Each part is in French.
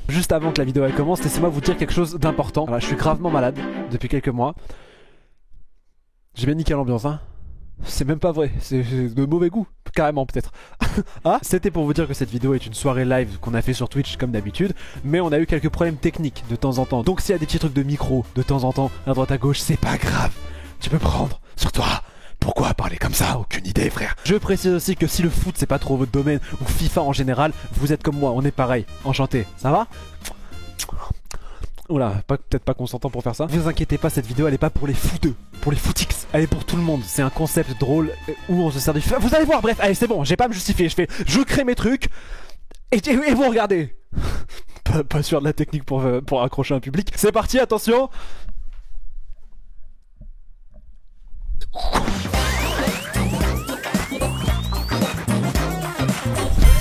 Juste avant que la vidéo elle commence, laissez-moi vous dire quelque chose d'important. Voilà, je suis gravement malade depuis quelques mois. J'ai bien niqué l'ambiance, hein. C'est même pas vrai, c'est de mauvais goût, carrément peut-être. Ah, c'était pour vous dire que cette vidéo est une soirée live qu'on a fait sur Twitch comme d'habitude, mais on a eu quelques problèmes techniques de temps en temps. Donc s'il y a des petits trucs de micro de temps en temps, à droite à gauche, c'est pas grave. Tu peux prendre sur toi. Pourquoi parler comme ça? Aucune idée, frère. Je précise aussi que si le foot c'est pas trop votre domaine, ou FIFA en général, vous êtes comme moi, on est pareil. Enchanté, ça va? Oula, peut-être pas consentant pour faire ça. Ne vous inquiétez pas, cette vidéo elle est pas pour les footeux, pour les footix. Elle est pour tout le monde. C'est un concept drôle où on se sert du FIFA. Vous allez voir, bref, allez, c'est bon, j'ai pas à me justifier. Je crée mes trucs et vous regardez. pas sûr de la technique pour accrocher un public. C'est parti, attention.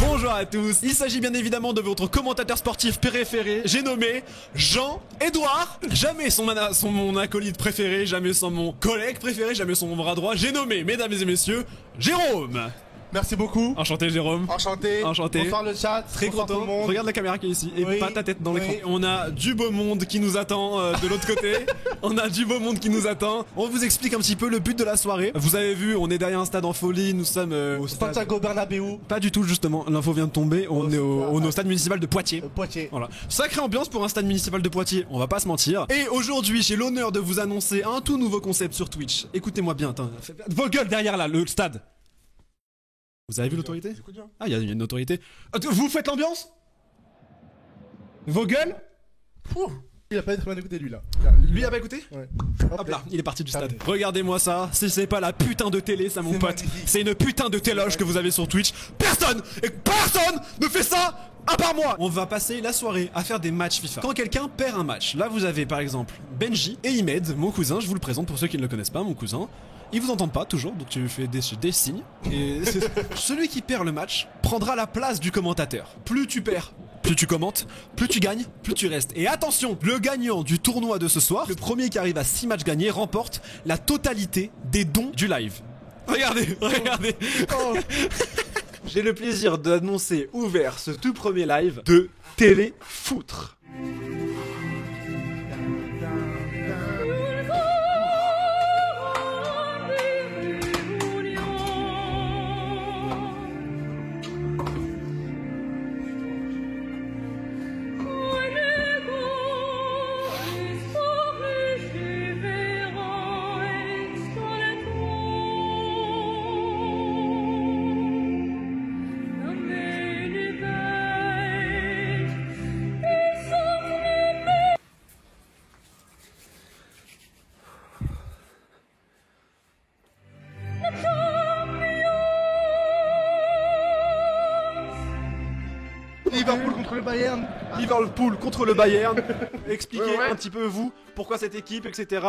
Bonjour à tous, il s'agit bien évidemment de votre commentateur sportif préféré, j'ai nommé Jean-Edouard. Jamais sans mon acolyte préféré, jamais sans mon collègue préféré, jamais sans mon bras droit, j'ai nommé, mesdames et messieurs, Jérôme. Merci beaucoup. Enchanté Jérôme. Enchanté. Enchanté. Bonsoir le chat. Très Bonsoir content. tout le monde. Regarde la caméra qui est ici et Oui. pas ta tête dans Oui. l'écran. On a du beau monde qui nous attend de l'autre côté. On a du beau monde qui nous attend. On vous explique un petit peu le but de la soirée. Vous avez vu, on est derrière un stade en folie. Nous sommes au stade... Santiago Bernabéu. Pas du tout justement. L'info vient de tomber. On est au stade municipal de Poitiers. Poitiers. Voilà. Sacrée ambiance pour un stade municipal de Poitiers, on va pas se mentir. Et aujourd'hui, j'ai l'honneur de vous annoncer un tout nouveau concept sur Twitch. Écoutez-moi bien, attends. Vos gueules derrière là, le stade. Vous avez vu l'autorité? Ah, il y a une autorité. Vous faites l'ambiance? Vos gueules? Il a pas très bien écouté lui là. Lui a pas écouté? Ouais. Hop là, il est parti du stade. Regardez-moi ça, si c'est pas la putain de télé, ça mon C'est pote. magnifique. C'est une putain de téloge que vous avez sur Twitch. Personne ne fait ça à part moi. On va passer la soirée à faire des matchs FIFA. Quand quelqu'un perd un match, là vous avez par exemple Benji et Imed, mon cousin, je vous le présente pour ceux qui ne le connaissent pas, mon cousin. Ils vous entendent pas toujours, donc tu fais des signes. Et celui qui perd le match prendra la place du commentateur. Plus tu perds, plus tu commentes, plus tu gagnes, plus tu restes. Et attention, le gagnant du tournoi de ce soir, le premier qui arrive à 6 matchs gagnés, remporte la totalité des dons du live. Regardez, regardez. Oh. J'ai le plaisir d'annoncer ouvert ce tout premier live de Téléfoutre. Liverpool contre le Bayern. Liverpool contre le Bayern. Expliquez un petit peu vous, pourquoi cette équipe, etc.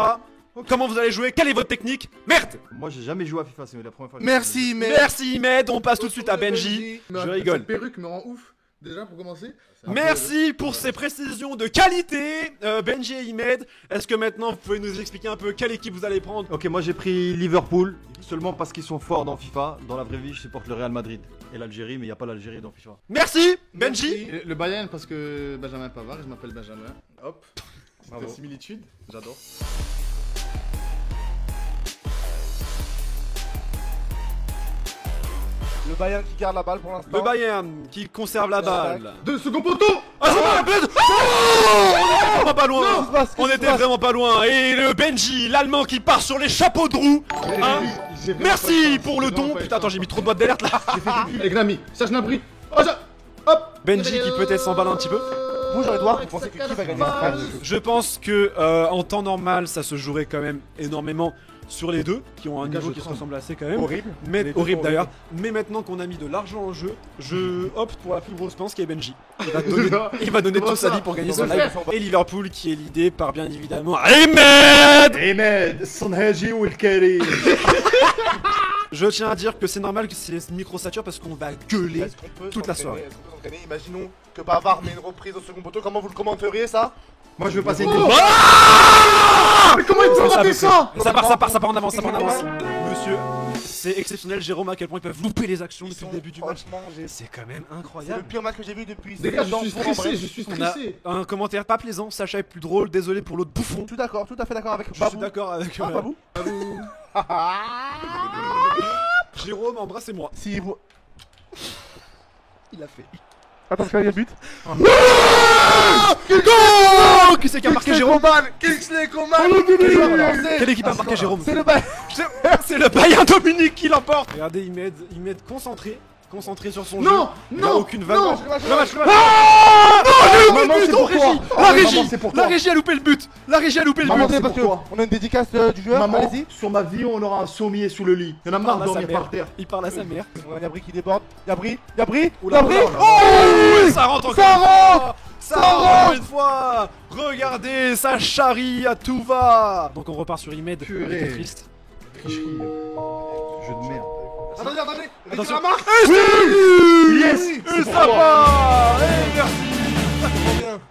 Comment vous allez jouer, quelle est votre technique? Merde! Moi j'ai jamais joué à FIFA, c'est la première fois. Merci mais. Merci Imed, on passe tout de suite à Benji. Je rigole. Cette perruque me rend ouf. Déjà pour commencer. Merci pour ces précisions de qualité, Benji et Imed. Est-ce que maintenant vous pouvez nous expliquer un peu quelle équipe vous allez prendre? Ok, moi j'ai pris Liverpool seulement parce qu'ils sont forts dans FIFA. Dans la vraie vie, je supporte le Real Madrid et l'Algérie, mais il n'y a pas l'Algérie dans FIFA. Merci, Benji. Le Bayern parce que Benjamin Pavard, je m'appelle Benjamin. Hop. Bravo. La similitude, j'adore. Le Bayern qui garde la balle pour l'instant. Le Bayern qui conserve la balle. De second poteau. Ah, c'est pas la peine. Oh, on était vraiment pas loin. On était vraiment pas loin. Et le Benji, l'Allemand qui part sur les chapeaux de roue. Hein. Merci pour le don. Putain, attends, j'ai mis trop de boîtes d'alerte là. Et Gnami, Serge Gnabry. Oh ça. Hop. Benji qui peut-être s'emballe un petit peu. Bonjour Edouard, vous pensez que qui va gagner ce match? Je pense que en temps normal, ça se jouerait quand même énormément sur les deux, qui ont un niveau qui se ressemble assez quand même. Horrible. Mais Les deux horrible sont d'ailleurs. Mais maintenant qu'on a mis de l'argent en jeu, je opte pour la plus grosse pince qui est Benji. Il va donner toute sa vie pour gagner son live. Et Liverpoul qui est l'idée par bien évidemment Ahmed. Ahmed, Sonhaji ou El Kari. Je tiens à dire que c'est normal que c'est micro sature parce qu'on va gueuler Est-ce qu'on peut toute la s'entraîner? soirée. Est-ce qu'on peut s'entraîner? Imaginons que Pavard met une reprise au second poteau. Comment vous le commenteriez ça? Moi je veux passer une. Ah, Mais comment il peut rater ça? Ça part en avance, ça part en avance. monsieur. C'est exceptionnel, Jérôme, à quel point ils peuvent louper les actions depuis le début du match. Franchement, C'est quand même c'est le incroyable. pire match que j'ai vu depuis. Les gars, je 16 ans suis pour en stressé, vrai. je suis On a stressé. un commentaire pas plaisant, Sacha est plus drôle, désolé pour l'autre bouffon. Tout d'accord, tout à fait d'accord avec Je suis Babou. d'accord avec Ah, Babou. Jérôme, embrassez-moi. Si vous. Il a fait. Attention, il y a but. Qui c'est qui a marqué Jérôme? Kingsley Coman. Quelle équipe a marqué Jérôme? C'est le bail. C'est le Bayern Dominique qui l'emporte. Regardez, il m'aide concentré sur son jeu. Non, Il a non, aucune vague. non, Le match. Maman, c'est pour toi. La régie, Maman, c'est pour la toi. régie a loupé le but. La régie a loupé le Maman, but. c'est parce qu'on a une dédicace du joueur. Maman, Allez-y. sur ma vie, on aura un sommier sous le lit. Il y en a marre de dormir par terre. Il parle à sa mère. Yabri qui déborde. Yabri. Yabri. Oula, Yabri. oula, oula. Oh Oui, ça rentre encore Ça une fois. Ça Ça rentre rentre. encore une fois. Regardez, ça charrie à tout va. Donc on repart sur Imed. Purée. Il était triste. Tricherie. Jeu de merde. Attendez, attendez. Attention. La marque. Yes. Et ça va. Et merci.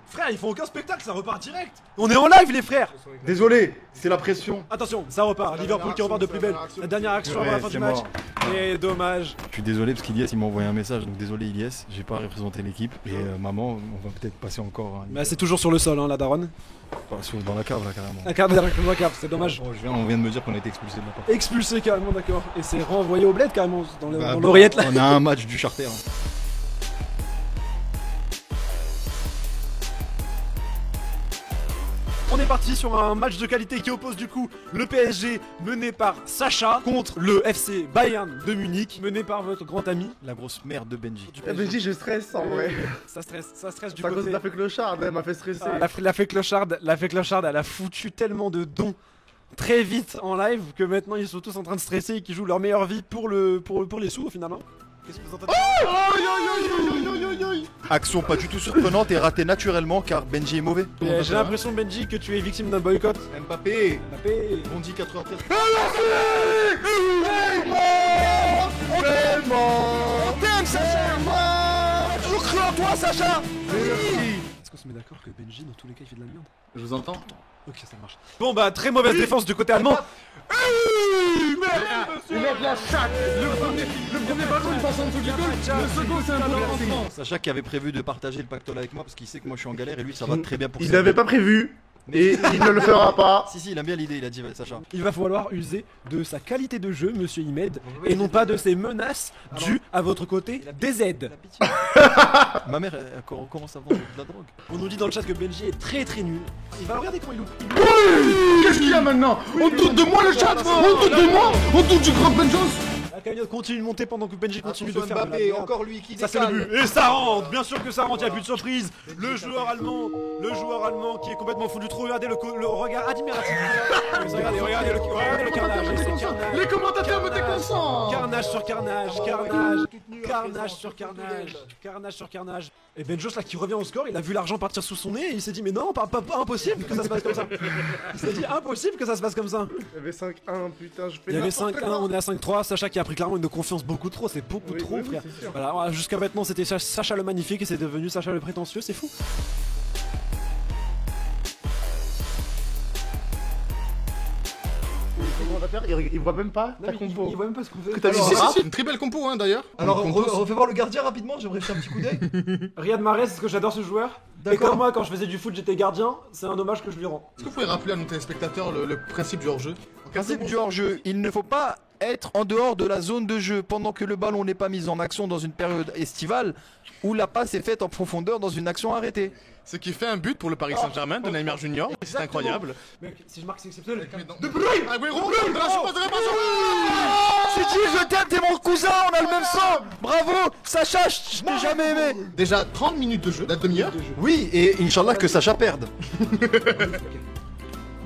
Frère, ils font aucun spectacle, ça repart direct. On est en live, les frères. Désolé, c'est la pression. Attention, ça repart. Liverpool qui repart de plus belle. La dernière action avant la fin c'est du match. mort. Et dommage. Je suis désolé parce qu'Ilias il m'a envoyé un message, donc désolé Ilias, j'ai pas représenté l'équipe. Et maman, on va peut-être passer encore Mais c'est toujours sur le sol, hein, la daronne. dans la cave là carrément. La carte derrière le cap, c'est dommage. Oh, on vient de me dire qu'on a été expulsé de la part. Expulsé carrément, d'accord. Et c'est renvoyé au bled carrément dans Bah, l'oreillette là. On a un match du charter. Hein. On est parti sur un match de qualité qui oppose du coup le PSG mené par Sacha contre le FC Bayern de Munich mené par votre grand ami. La grosse merde de Benji. Du Eh ben, je stresse en vrai. Ça stresse du C'est à cause côté. de la fée clocharde, elle m'a fait stresser. La fée clocharde, elle a foutu tellement de dons très vite en live que maintenant ils sont tous en train de stresser et qu'ils jouent leur meilleure vie pour les sous finalement. Qu'est-ce que vous entendez? Action pas du tout surprenante et ratée naturellement car Benji est mauvais. J'ai l'impression Benji que tu es victime d'un boycott. Mbappé, Mbappé. Bondi 93. Toujours cru en toi, Sacha. Est-ce qu'on se met d'accord que Benji, dans tous les cas, il fait de la merde? Je vous entends. Ok, ça marche. Bon bah, très mauvaise défense du côté allemand. Il met de la chatte. Le premier ballon, il passe en dessous du goal. Le second, c'est un bouleversement. Sacha qui avait prévu de partager le pactole avec moi parce qu'il sait que moi je suis en galère et lui ça va très bien pour Il ça. l'avait pas prévu. Et il ne le fera pas. Si, il aime bien l'idée, il a dit Sacha. Il va falloir user de sa qualité de jeu, monsieur Imed, et non pas de ses menaces dues à votre côté des aides. Ma mère elle commence à vendre de la drogue. On nous dit dans le chat que Benji est très très nul. Il va regarder comment il loupe. Qu'est-ce qu'il y a maintenant? On doute de moi le chat. On doute de moi. On doute du grand Ben Jones. La cagnotte continue de monter pendant que Benji continue de faire de la Mbappé, merde. encore lui qui Ça c'est le but. Et ça rentre. Bien sûr que ça rentre. Il n'y a plus de surprise. Le joueur allemand qui est complètement fou du trou. Regardez le regard admiratif. Regardez le carnage. Et c'est carnage. Les commentateurs me déconcentrent. Carnage sur carnage, carnage sur carnage. Et Benjos là qui revient au score, il a vu l'argent partir sous son nez et il s'est dit mais non, pas impossible que ça se passe comme ça. Il s'est dit impossible que ça se passe comme ça. Il y avait 5-1, putain, je fais Il y avait n'importe 5-1, quoi. on est à 5-3, Sacha qui a pris clairement une confiance beaucoup trop, c'est beaucoup Oui, trop oui, oui, frère. c'est sûr. Voilà, jusqu'à maintenant c'était Sacha le magnifique et c'est devenu Sacha le prétentieux, c'est fou. Les commentateurs, ils voient même pas ta compo. Il voit même pas ce qu'on fait. Que t'as mis Si, en rap. si, une très belle compo hein d'ailleurs. Alors refais voir le gardien rapidement, j'aimerais faire un petit coup d'œil. Riyad Mahrez, parce que j'adore ce joueur. Et comme moi quand je faisais du foot j'étais gardien, c'est un hommage que je lui rends. Est-ce que vous pouvez rappeler à nos téléspectateurs le principe du hors-jeu? Principe du hors-jeu, il ne faut pas être en dehors de la zone de jeu pendant que le ballon n'est pas mis en action dans une période estivale ou la passe est faite en profondeur dans une action arrêtée. Ce qui fait un but pour le Paris Saint-Germain de Neymar Junior. C'est incroyable. Mec, si je marque c'est exceptionnel. De Bruyne. Ah oui, Bruyne de la surpasse de réparation. C'est dit, je t'aime, t'es mon cousin, on a le même sang. Bravo, Sacha, je t'ai jamais aimé. Déjà 30 minutes de jeu, la demi-heure. Oui, et Inch'Allah que Sacha perde.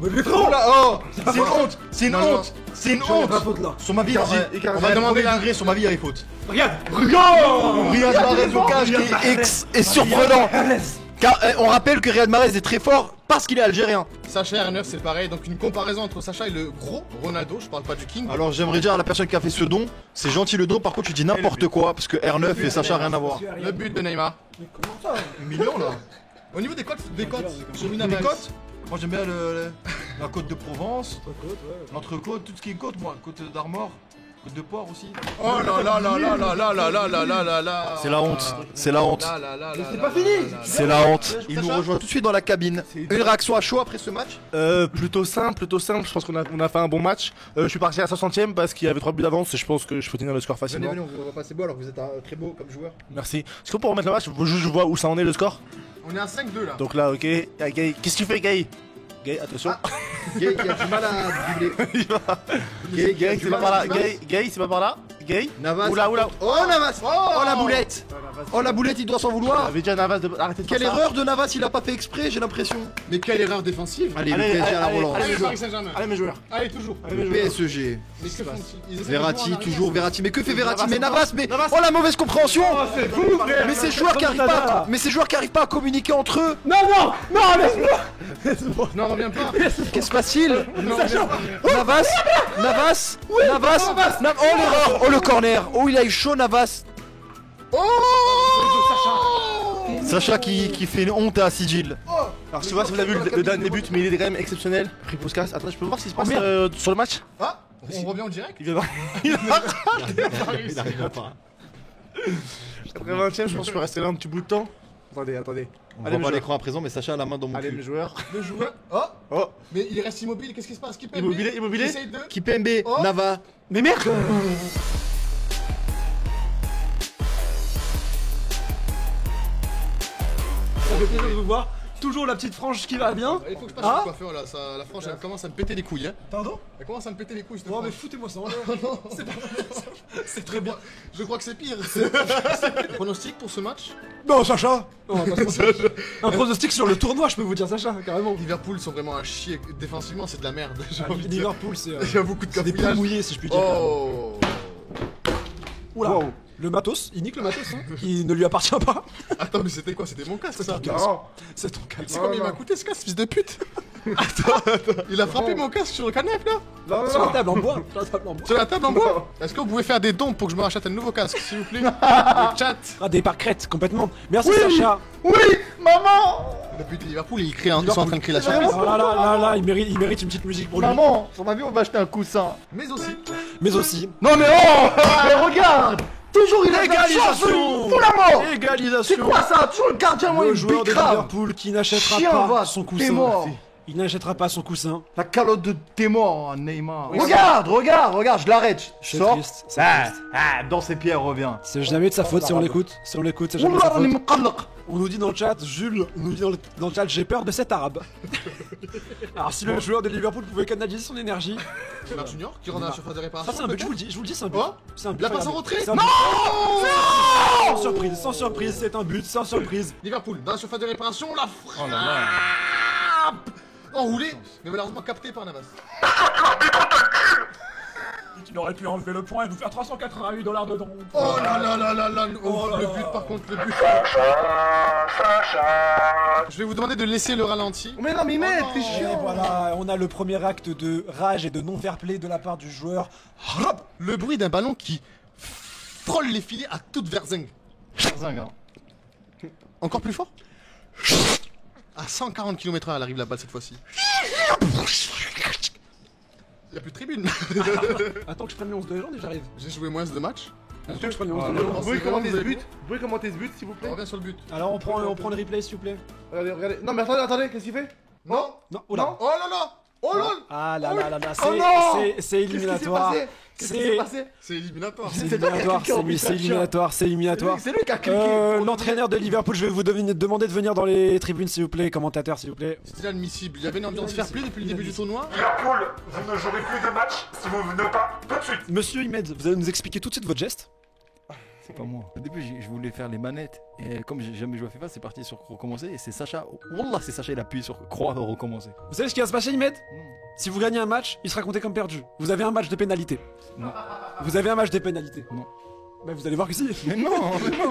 Mais Oh là, oh, c'est une honte, c'est une Non, non. honte, c'est une J'en ai honte. pas faute là. Sur ma vie, Icardi, on va demander le degré, sur ma vie, il y a faute. Regarde. Riyad Mahrez au cage qui est surprenant. Car on rappelle que Riyad Mahrez est très fort parce qu'il est algérien. Sacha et Erner c'est pareil, donc une comparaison entre Sacha et le gros Ronaldo, je parle pas du King. Alors j'aimerais dire à la personne qui a fait ce don, c'est gentil le don, par contre tu dis n'importe quoi parce que R9 et Sacha rien à voir. Le but de Neymar. Mais comment ça? Million là. Au niveau des cotes, sur Winamax. Des cotes Moi j'aime bien La côte de Provence, l'entrecôte, tout ce qui est côte, moi. Côte d'Armor, côte de porc aussi. Oh là là là là là là là là là là là là. C'est la honte, c'est la honte. C'est pas fini. C'est la honte. Il nous rejoint tout de suite dans la cabine. Une réaction à chaud après ce match? Plutôt simple. Je pense qu'on a fait un bon match. Je suis parti à la 60e parce qu'il y avait 3 buts d'avance et je pense que je peux tenir le score facilement. Venez, on va passer beau alors que vous êtes très beau comme joueur. Merci. Est-ce qu'on peut remettre le match? Je vois où ça en est le score. On est à 5-2 là. Donc là, ok. Gay, qu'est-ce que tu fais, Gay? Gay, attention. Gay, il a du mal à dribbler. Gay, c'est pas par là. Gay, c'est pas par là. Gay. Navas. Oula. Oh Navas. Oh la boulette. Oh la boulette, il doit s'en vouloir. J'avais dit à Navas de arrêter de faire Quelle ça. erreur de Navas, il a pas fait exprès, j'ai l'impression. Mais quelle erreur défensive. Allez, le Allez, PSG à la allez, relance. Allez, Paris Saint-Germain. Allez, mes joueurs. Allez, toujours. Allez, mes joueurs. PSG. Mais que font-ils? Ils essaient de Verratti, jouer en arrière. toujours Verratti. Mais que fait Verratti? Navas, Mais Navas, mais Navas. oh la mauvaise compréhension. frère. Mais ces joueurs qui arrivent pas, à communiquer entre eux. Non, reviens pas. Qu'est-ce qui se passe-t-il? Non, reviens pas. Navas. Oh l'erreur. Oh le corner. Oh il a eu chaud Navas. Sacha qui fait une honte à Sigil. Alors, je sais pas si vous avez vu le dernier but, mais il est quand même exceptionnel. Pris Puskas. Attends, je peux voir ce qui se passe sur le match? Ah, on revient en direct. Il vient de... Il arrive pas. Après 20ème, je pense que je peux rester là un petit bout de temps. Attendez. On Allez, voit mes pas joueurs. l'écran à présent, mais Sacha a la main dans mon Allez, mes cul. joueurs. Le joueur. Oh, Oh, mais il reste immobile. Qu'est-ce qui se passe? Qui peut Immobilier. Essaye de. Kipembe, Oh. Nava. Mais merde. Ça fait plaisir de vous voir. Toujours la petite frange qui va bien. Il faut que je passe Ah. le coiffeur là. La frange elle commence à me péter les couilles. Hein. Pardon? Elle commence à me péter les couilles. Cette Non mais frange. foutez-moi ça en l'air. C'est pas C'est très bien. Je crois que c'est pire. Pronostic pour ce match? Non Sacha. Non, on va pas se mentir. Un pronostic sur le tournoi, je peux vous dire Sacha, carrément. Liverpool sont vraiment à chier. Défensivement, c'est de la merde. J'ai envie de dire. Liverpool, c'est Il y a beaucoup de c'est des poules cafouillage. mouillées si je puis dire. Oh. Oula. Wow. Le matos, il nique le matos, hein, qui ne lui appartient pas. Attends, mais c'était quoi? C'était mon casque ça. C'est ton cas. C'est combien il m'a coûté ce casque, fils de pute? Attends. Il a frappé mon casque sur le canapé là? Sur la table en bois. Sur la table en bois. Sur la table en bois? Est-ce que vous pouvez faire des dons pour que je me rachète un nouveau casque, s'il vous plaît? Le chat. Ah, des parcrettes, complètement. Merci Sacha. Oui, maman. Le but de Liverpool, ils sont en train de créer la surprise. Oh là, il mérite une petite musique pour lui. Maman, sur ma vie, on va acheter un coussin. Mais aussi, Mais aussi. Non mais oh regarde. Toujours il a Égalisation. pour la mort. C'est Égalisation. quoi ça? Toujours le gardien, moi, Le il joueur de bicrave. Liverpool qui n'achètera Chien, pas va, son t'es coussin. mort. Il n'achètera pas son coussin. La calotte de tes morts, Neymar. Regarde, je l'arrête. Je C'est sors. triste, c'est triste. Dans ses pierres, revient. C'est jamais de sa faute si on l'écoute. Si on l'écoute, c'est jamais de sa faute. On nous dit dans le chat, Jules nous dit dans le chat, j'ai peur de cet arabe. Alors si le joueur de Liverpool pouvait canaliser son énergie. Neymar Junior qui rentre à la surface de réparation. Ça c'est un but, je vous le dis, c'est un but. Oh, C'est un but, la passe en regardez. retrait. C'est un but. Non. Sans surprise, c'est un but, sans surprise. Liverpool dans la surface de réparation, la frappe enroulée, mais malheureusement captée par Navas. Il aurait pu enlever le point et nous faire 388 $ de dons. Oh là là là là là, Oh là le là. but par contre, le but. Je vais vous demander de laisser le ralenti. Mais non, mais mec, t'es Et chiant. voilà, on a le premier acte de rage et de non-fair-play de la part du joueur. Hop, le bruit d'un ballon qui frôle les filets à toute verzingue. Encore plus fort. À 140 km/h, elle arrive la balle cette fois-ci. Il n'y a plus de tribune. Attends que je prenne le 11 de légende et j'arrive. J'ai joué moins de matchs. Attends que je prenne le 11 de légende. Vous pouvez commenter ce but? Vous pouvez commenter ce but, s'il vous On plaît? revient sur le but. Alors on prend le replay s'il vous plaît. Regardez. Non, mais attendez, qu'est-ce qu'il fait? Non. Non, oh là. Oh là là. Oh là. Ah là là là là, Oh non. c'est éliminatoire. Qu'est-ce qui s'est passé? C'est éliminatoire. C'est éliminatoire, c'est éliminatoire. C'est lui qui a cliqué. L'entraîneur de Liverpool, je vais vous demander de venir dans les tribunes s'il vous plaît, commentateurs s'il vous plaît. C'était inadmissible. Il y avait une ambiance fair play depuis le début du tournoi. Liverpool, vous ne jouerez plus de match si vous ne venez pas tout de suite. Monsieur Imed, vous allez nous expliquer tout de suite votre geste? C'est pas moi. Au début, je voulais faire les manettes. Et comme j'ai jamais joué à FIFA, c'est parti sur recommencer. Et c'est Sacha. Wallah, c'est Sacha, il appuie sur croix de recommencer. Vous savez ce qui va se passer Imed? Non. Si vous gagnez un match, il sera compté comme perdu. Vous avez un match de pénalité. Non. Vous avez un match de pénalité. Non. Bah vous allez voir que si. Mais non,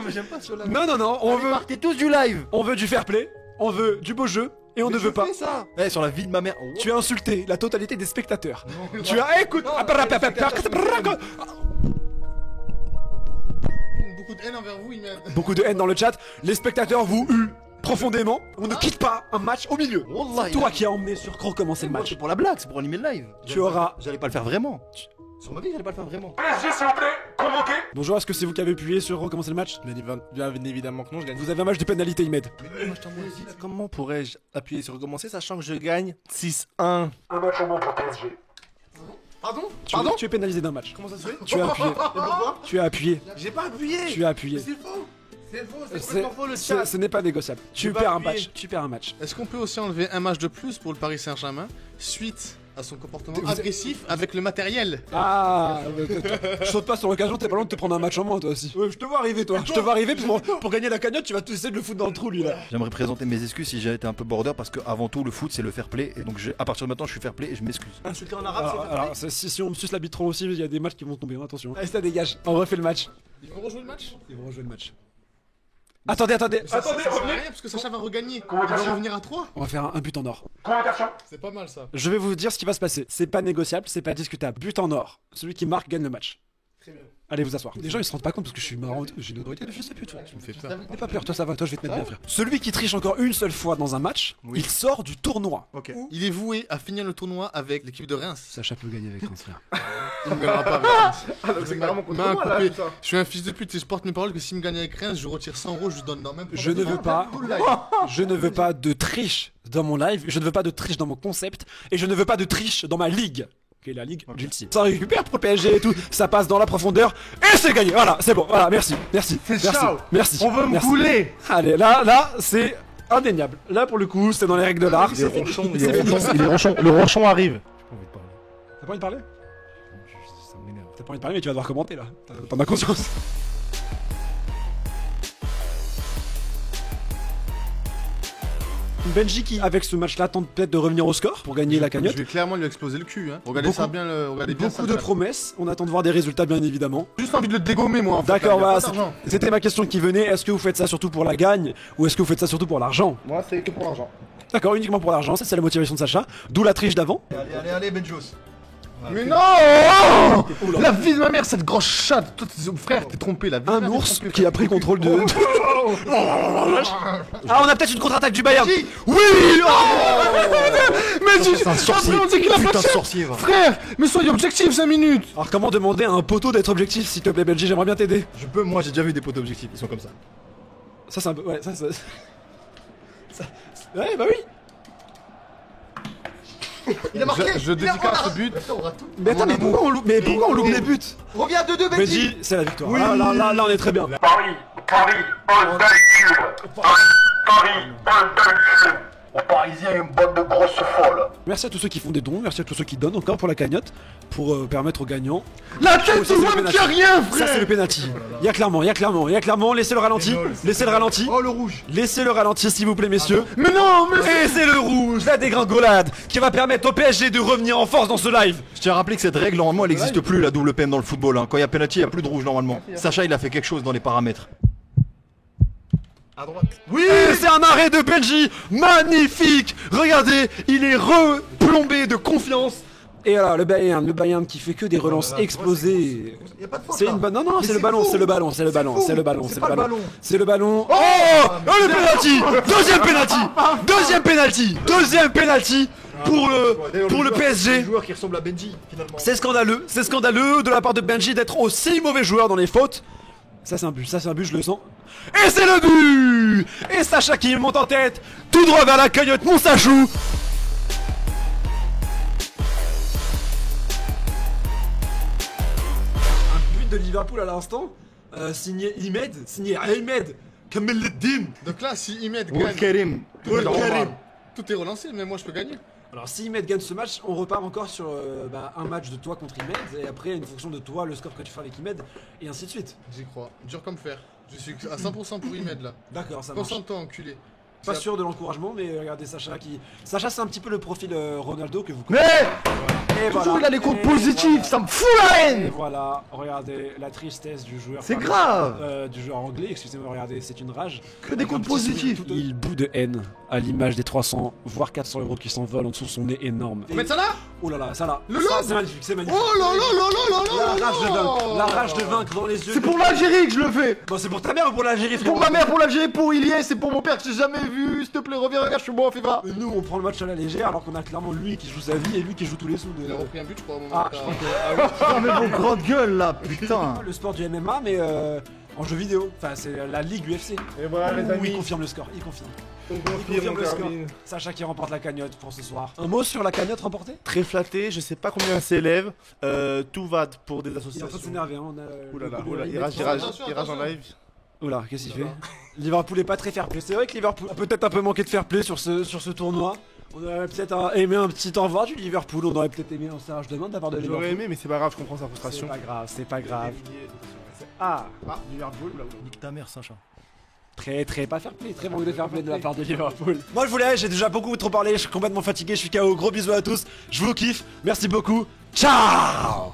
mais j'aime pas cela. Non, on veut Partez tous du live. on veut du fair play, on veut du beau jeu et on ne veut pas. ça. Ouais, sur la vie de ma mère. Tu as insulté la totalité des spectateurs. Tu as écoute. Beaucoup de haine envers vous, Imed. Beaucoup de haine dans le chat. Les spectateurs vous huent. profondément, on ne quitte pas un match au milieu. Wallah, Toi qui as emmené sur recommencer le match. C'est pour la blague, c'est pour animer le live. Tu auras... J'allais pas le faire vraiment. Sur ma vie, j'allais pas le faire vraiment. PSG, s'il vous plaît, convoqué. Bonjour, est-ce que c'est vous qui avez appuyé sur recommencer le match? Bien évidemment que non, je gagne. Vous avez un match de pénalité, Imed. Comment pourrais-je appuyer sur recommencer sachant que je gagne 6-1? Un match en moins pour PSG. Pardon? Tu es pénalisé d'un match. Comment ça se fait? Tu as appuyé. Et pourquoi? Tu as appuyé. J'ai pas appuyé. Tu as appuyé. C'est faux. C'est faux, c'est C'est- complètement faux le chat. Ce n'est pas négociable. Tu J'ai pas perds un appuyé. match. Tu perds un match. Est-ce qu'on peut aussi enlever un match de plus pour le Paris Saint-Germain suite à son comportement Vous êtes- agressif avec le matériel? Ah, je saute pas sur l'occasion, t'es pas loin de te prendre un match en moins toi aussi. Ouais, je te vois arriver toi. Je te vois arriver pour gagner la cagnotte, tu vas essayer de le foutre dans le trou lui là. J'aimerais présenter mes excuses si j'ai été un peu border parce que avant tout le foot c'est le fair play et donc à partir de maintenant je suis fair play et je m'excuse. Insulter en arabe, Alors, si on me suce la bite trop aussi, il y a des matchs qui vont tomber, hein, attention. Allez, ça dégage. On refait le match. Ils vont rejouer le match? Ils vont rejouer le match. Attendez. Ça sert à rien parce que Sacha va regagner. Il va revenir à 3. On va faire un but en or. Convocation. C'est pas mal ça. Je vais vous dire ce qui va se passer. C'est pas négociable, c'est pas discutable. But en or. Celui qui marque gagne le match. Très bien. Allez vous asseoir. Les gens ils se rendent pas compte parce que je suis marrant, j'ai une autorité de fils de pute. Tu me fais peur. N'aie pas peur, toi ça va, toi je vais te mettre bien frère. Celui qui triche encore une seule fois dans un match, il sort du tournoi. Ok. Il est voué à finir le tournoi avec l'équipe de Reims. Sacha peut gagner avec Reims frère. Il me gagnera pas avec Reims. donc c'est carrément contre Main moi, là, coupée. tout ça. Je suis un fils de pute et je porte mes paroles que s'il me gagne avec Reims, je retire 100 euros, je lui donne dans le même. Je ne veux pas de triche dans mon live, je ne veux pas de triche dans mon concept, et je ne veux pas de triche dans ma ligue. Qui est la ligue Chelsea. Ça récupère pour le PSG et tout, ça passe dans la profondeur, et c'est gagné, voilà, c'est bon, voilà, merci. ciao. Merci. On veut me merci. couler. Allez, là, c'est indéniable. Là, pour le coup, c'est dans les règles de l'art. Il est ronchon, le ronchon arrive. T'as pas envie de parler? T'as pas envie de parler, mais tu vas devoir commenter là. T'en as conscience? Benji qui, avec ce match-là, tente peut-être de revenir au score pour gagner la cagnotte. Je vais clairement lui exploser le cul. Hein. Regardez ça bien, regardez bien ça. Beaucoup de promesses, on attend de voir des résultats bien évidemment. Juste envie de le dégommer moi. En fait, D'accord, là, y a voilà, pas d'argent. c'était ma question qui venait. Est-ce que vous faites ça surtout pour la gagne ou est-ce que vous faites ça surtout pour l'argent? Moi, c'est que pour l'argent. D'accord, uniquement pour l'argent, ça c'est la motivation de Sacha. D'où la triche d'avant. Allez, Benjos. Mais non. La vie de ma mère, cette grosse chatte. Toi, frère, t'es trompé. La vie de Un ma mère, ours t'es trompé, qui a frère. pris contrôle de. Ah, on a peut-être une contre-attaque du Bayern. Oui. Mais tu. C'est un sorcier. Après, on dit qu'il a pas de Putain de chef. sorcier, va. Frère, mais soyez objectif 5 minutes. Alors comment demander à un poteau d'être objectif s'il te plaît Benji, j'aimerais bien t'aider. Je peux, moi j'ai déjà vu des potes objectifs, ils sont comme ça. Ça c'est un peu... Ouais, ça... Ouais, bah oui. Il a marqué. Je dédicace ce but. Mais attends, mais pourquoi on loupe les buts? Reviens 2-2, Benji, c'est la victoire. Là, on est très bien. Paris, Undertube. Paris, Undertube. Aux Parisiens, une bande de grosses folles. Merci à tous ceux qui font des dons, merci à tous ceux qui donnent encore pour la cagnotte, pour permettre aux gagnants. La tête ça, de c'est le Wam penalty. qui a rien, Ça c'est frère. le penalty. Il y a clairement, laissez le ralenti, Oh, le rouge. laissez le ralenti s'il vous plaît messieurs. Mais non, mais. Et c'est le rouge, la dégringolade, qui va permettre au PSG de revenir en force dans ce live. Je tiens à rappeler que cette règle normalement elle n'existe plus, la double PM dans le football. Hein. Quand il y a penalty, il n'y a plus de rouge normalement. Sacha il a fait quelque chose dans les paramètres. À droite. Oui, c'est un arrêt de Benji, magnifique. Regardez, il est replombé de confiance. Et alors le Bayern qui fait que des relances explosées. Y a pas de faute. C'est là. une bonne. Non, Mais c'est le ballon, faux. c'est le ballon, c'est le ballon, faux. c'est le ballon, C'est c'est pas le le ballon. ballon. C'est le ballon. Oh, le penalty. Deuxième penalty pour le PSG. Joueur qui ressemble à Benji finalement. C'est scandaleux de la part de Benji d'être aussi mauvais joueur dans les fautes. Ça c'est un but, je le sens. Et c'est le but. Et Sacha qui monte en tête, tout droit vers la cagnotte, mon Sachou. Un but de Liverpool à l'instant, signé Ahmed Kameleddin. Donc là, si Imed Oul gagne, Karim. tout est relancé, mais moi je peux gagner. Alors si Imed gagne ce match, on repart encore sur un match de toi contre Imed, et après une fonction de toi, le score que tu fais avec Imed, et ainsi de suite. J'y crois. Dur comme fer. Je suis à 100% pour Imed là. D'accord, ça marche. Concentre-toi, enculé. Pas sûr de l'encouragement, mais regardez Sacha qui... Sacha c'est un petit peu le profil Ronaldo que vous connaissez. Mais Et toujours voilà. il a les comptes Et positifs, voilà. ça me fout la Et haine. voilà, regardez la tristesse du joueur. C'est pardon, grave. du joueur anglais, excusez-moi, regardez, c'est une rage. Que des comptes Un petit sourire positifs. tout- Il bout de haine à l'image des 300 voire 400 euros qui s'envolent en dessous de son nez énorme. Faut mettre ça là. Oh là là, ça là. Le Ça, lob. c'est magnifique, c'est magnifique. Oh là là là là là là La rage de vaincre, la rage de vaincre dans les yeux. C'est pour l'Algérie que je le fais. Bon, c'est pour ta mère ou pour l'Algérie, frérot? Pour ma mère, pour l'Algérie, pour Iliès, c'est pour mon père que j'ai jamais vu. S'il te plaît, reviens, regarde, je suis bon en FIFA. Mais nous, on prend le match à la légère alors qu'on a clairement lui qui joue sa vie et lui qui joue tous les sous de. Il a repris un but, je crois, au moment. Ah, je crois que. Putain, mais vos grandes gueules là, putain. Le sport du MMA, mais en jeu vidéo. Enfin, c'est la ligue UFC. Et voilà les Ouh, il amis, confirme le score, il confirme. on Il confirme, confirme on le score. termine. Sacha qui remporte la cagnotte pour ce soir. Un mot sur la cagnotte remportée? Très flatté, je sais pas combien s'élève. Tout va pour des Il est en train de associations. s'énerver, hein. On a Oulala, le- oulala, le- il rage, il rage, il rage en live. Oula, qu'est-ce qu'il fait? Liverpool est pas très fair play. C'est vrai que Liverpool a peut-être un peu manqué de fair play sur ce tournoi. On aurait peut-être aimé un petit au revoir du Liverpool. On aurait peut-être aimé un serrage de main de la part de Liverpool. J'aurais aimé, mais c'est pas grave, je comprends sa C'est frustration. pas grave, c'est pas grave. Ah, Liverpool. Nique ta mère, Sacha. Très pas fair play, très manque de fair play de la part de Liverpool. Moi je voulais, j'ai déjà beaucoup trop parlé, je suis complètement fatigué, je suis KO. Gros bisous à tous, je vous kiffe, merci beaucoup, ciao.